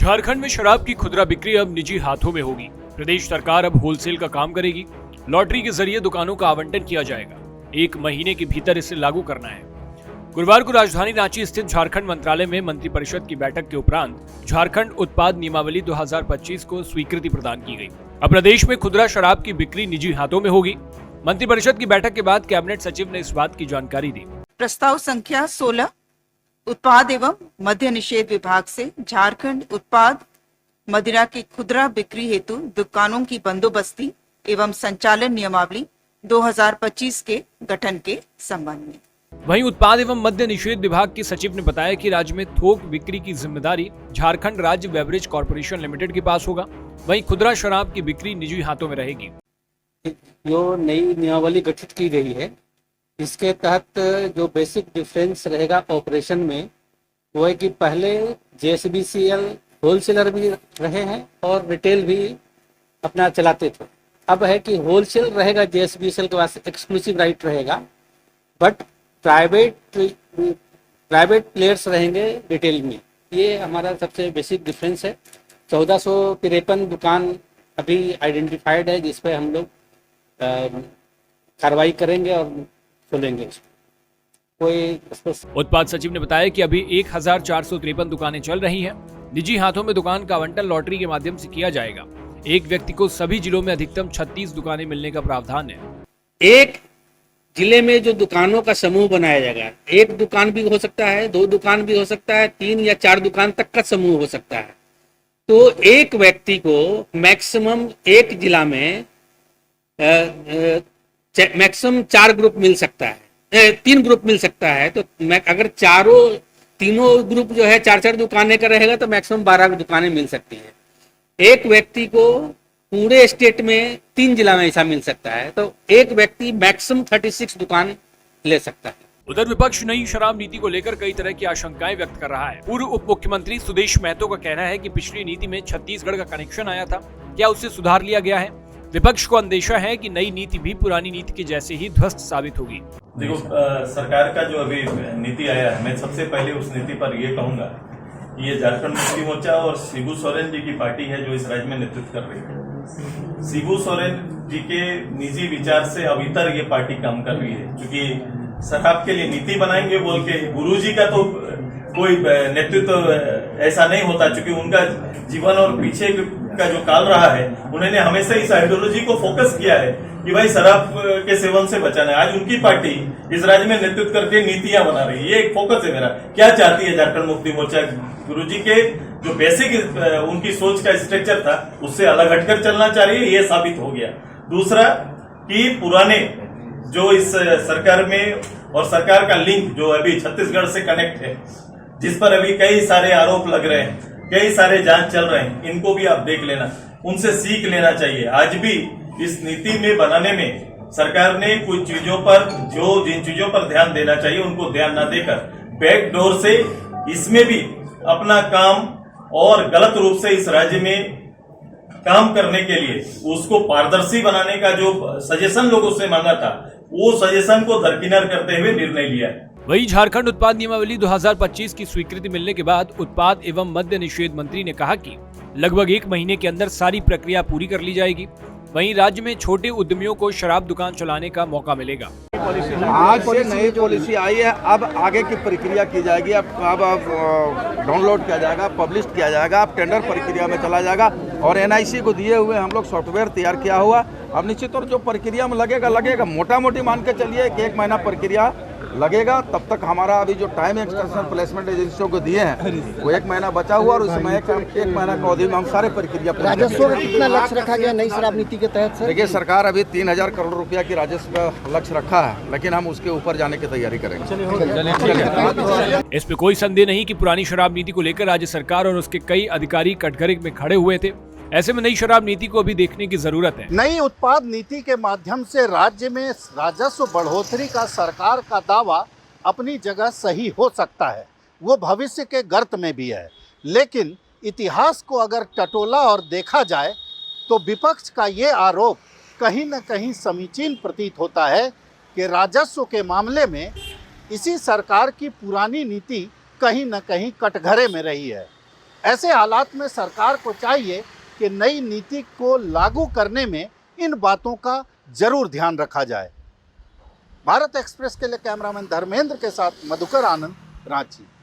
झारखंड में शराब की खुदरा बिक्री अब निजी हाथों में होगी। प्रदेश सरकार अब होलसेल का काम करेगी। लॉटरी के जरिए दुकानों का आवंटन किया जाएगा। 1 महीने के भीतर इसे लागू करना है। गुरुवार को राजधानी रांची स्थित झारखंड मंत्रालय में मंत्रिपरिषद की बैठक के उपरांत झारखंड उत्पाद नियमावली 2025 को स्वीकृति प्रदान की गई। अब प्रदेश में खुदरा शराब की बिक्री निजी हाथों में होगी। मंत्रिपरिषद की बैठक के बाद कैबिनेट सचिव ने इस बात की जानकारी दी। प्रस्ताव संख्या 16 उत्पाद एवं मद्य निषेध विभाग से झारखंड उत्पाद मदिरा की खुदरा बिक्री हेतु दुकानों की बंदोबस्ती एवं संचालन नियमावली 2025 के गठन के संबंध में। वहीं उत्पाद एवं मद्य निषेध विभाग के सचिव ने बताया कि राज्य में थोक बिक्री की जिम्मेदारी झारखंड राज्य बेवरेज कॉर्पोरेशन लिमिटेड के पास होगा। वहीं खुदरा शराब की बिक्री निजी हाथों में रहेगी। जो नई नियमावली गठित की गई है, इसके तहत जो बेसिक डिफरेंस रहेगा ऑपरेशन में वो है कि पहले JSBCL होलसेलर भी रहे हैं और रिटेल भी अपना चलाते थे। अब है कि होलसेल रहेगा, JSBCL के पास एक्सक्लूसिव राइट रहेगा, बट प्राइवेट प्लेयर्स रहेंगे रिटेल में। ये हमारा सबसे बेसिक डिफरेंस है। 1453 दुकान अभी आइडेंटिफाइड है जिस पे हम लोग कार्रवाई करेंगे और खोलेंगे। उत्पाद सचिव ने बताया कि अभी 1453 दुकानें चल रही हैं। निजी हाथों में दुकान का आवंटन लॉटरी के माध्यम से किया जाएगा। एक व्यक्ति को सभी जिलों में अधिकतम 36 दुकानें मिलने का प्रावधान है। एक जिले में जो दुकानों का समूह बनाया जाएगा, 1 दुकान भी हो सकता है, 2 दुकान भी हो सकता है, 3 या 4 दुकान तक का समूह हो सकता है। तो एक व्यक्ति को मैक्सिमम एक जिला में मैक्सिमम 4 ग्रुप मिल सकता है, 3 ग्रुप मिल सकता है। तो अगर तीनों ग्रुप जो है 4-4 दुकानें का रहेगा तो मैक्सिमम 12 दुकानें मिल सकती हैं। एक व्यक्ति को पूरे स्टेट में 3 जिला में ऐसा मिल सकता है, तो एक व्यक्ति मैक्सिमम 36 दुकान ले सकता है। उधर विपक्ष नई शराब नीति को लेकर कई तरह की आशंकाएं व्यक्त कर रहा है। पूर्व उप मुख्यमंत्री सुदेश महतो का कहना है कि पिछली नीति में छत्तीसगढ़ का कनेक्शन आया था, क्या उससे सुधार लिया गया है? विपक्ष को अंदेशा है कि नई नीति भी पुरानी नीति के जैसे ही ध्वस्त साबित होगी। देखो, सरकार का जो अभी नीति आया है, मैं सबसे पहले उस नीति पर ये कहूंगा कि ये झारखंड मुक्ति मोर्चा और शिबू सोरेन जी की पार्टी है जो इस राज्य में नेतृत्व कर रही है। शिबू सोरेन जी के निजी विचार से अब इतर ये पार्टी काम कर रही है, क्योंकि शराब के लिए नीति बनाएंगे बोल के गुरुजी का तो कोई नेतृत्व ऐसा नहीं होता, क्योंकि उनका जीवन और पीछे का जो काल रहा है, उन्होंने हमेशा इस आइडियोलॉजी को फोकस किया है कि भाई शराब के सेवन से बचाना है। आज उनकी पार्टी इस राज्य में नेतृत्व करके नीतियां बना रही है। ये एक फोकस है मेरा। क्या चाहती है झारखंड मुक्ति मोर्चा? गुरुजी के जो बेसिक उनकी सोच का स्ट्रक्चर था उससे अलग हटकर चलना चाह रही है, ये साबित हो गया। दूसरा कि पुराने जो इस सरकार में और सरकार का लिंक जो अभी छत्तीसगढ़ से कनेक्ट है, जिस पर अभी कई सारे आरोप लग रहे हैं, कई सारे जांच चल रहे हैं, इनको भी आप देख लेना, उनसे सीख लेना चाहिए। आज भी इस नीति में बनाने में सरकार ने कुछ चीजों पर जिन चीजों पर ध्यान देना चाहिए उनको ध्यान न देकर बैकडोर से इसमें भी अपना काम और गलत रूप से इस राज्य में काम करने के लिए उसको पारदर्शी बनाने का जो सजेशन लोगों से मांगा था, वो सजेशन को दरकिनार करते हुए निर्णय लिया है। वहीं झारखंड उत्पाद नियमावली 2025 की स्वीकृति मिलने के बाद उत्पाद एवं मद्य निषेध मंत्री ने कहा कि लगभग 1 महीने के अंदर सारी प्रक्रिया पूरी कर ली जाएगी। वहीं राज्य में छोटे उद्यमियों को शराब दुकान चलाने का मौका मिलेगा। आज से नई पॉलिसी आई है, अब आगे की प्रक्रिया की जाएगी। अब डाउनलोड किया जाएगा, पब्लिश किया जाएगा, अब टेंडर प्रक्रिया में चला जाएगा और NIC को दिए हुए हम लोग सॉफ्टवेयर तैयार किया हुआ। अब निश्चित तौर जो प्रक्रिया में लगेगा मोटा मोटी मान के चलिए कि 1 महीना प्रक्रिया लगेगा। तब तक हमारा अभी जो टाइम एक्सटेंशन प्लेसमेंट एजेंसियों को दिए हैं वो 1 महीना बचा हुआ और उसमें 1 महीना की अवधि में हम सारे प्रक्रिया। राजस्व का कितना लक्ष्य रखा गया नई शराब नीति के तहत सर? देखिए, सरकार अभी 3000 करोड़ रुपया की राजस्व का लक्ष्य रखा है, लेकिन हम उसके ऊपर जाने की तैयारी करेंगे। इसमें कोई संदेह नहीं कि पुरानी शराब नीति को लेकर राज्य सरकार और उसके कई अधिकारी कटघरे में खड़े हुए थे। ऐसे में नई शराब नीति को अभी देखने की जरूरत है। नई उत्पाद नीति के माध्यम से राज्य में राजस्व बढ़ोतरी का सरकार का दावा अपनी जगह सही हो सकता है, वो भविष्य के गर्त में भी है। लेकिन इतिहास को अगर टटोला और देखा जाए तो विपक्ष का ये आरोप कहीं न कहीं समीचीन प्रतीत होता है कि राजस्व के मामले में इसी सरकार की पुरानी नीति कहीं न कहीं कटघरे में रही है। ऐसे हालात में सरकार को चाहिए कि नई नीति को लागू करने में इन बातों का जरूर ध्यान रखा जाए। भारत एक्सप्रेस के लिए कैमरामैन धर्मेंद्र के साथ मधुकर आनंद, रांची।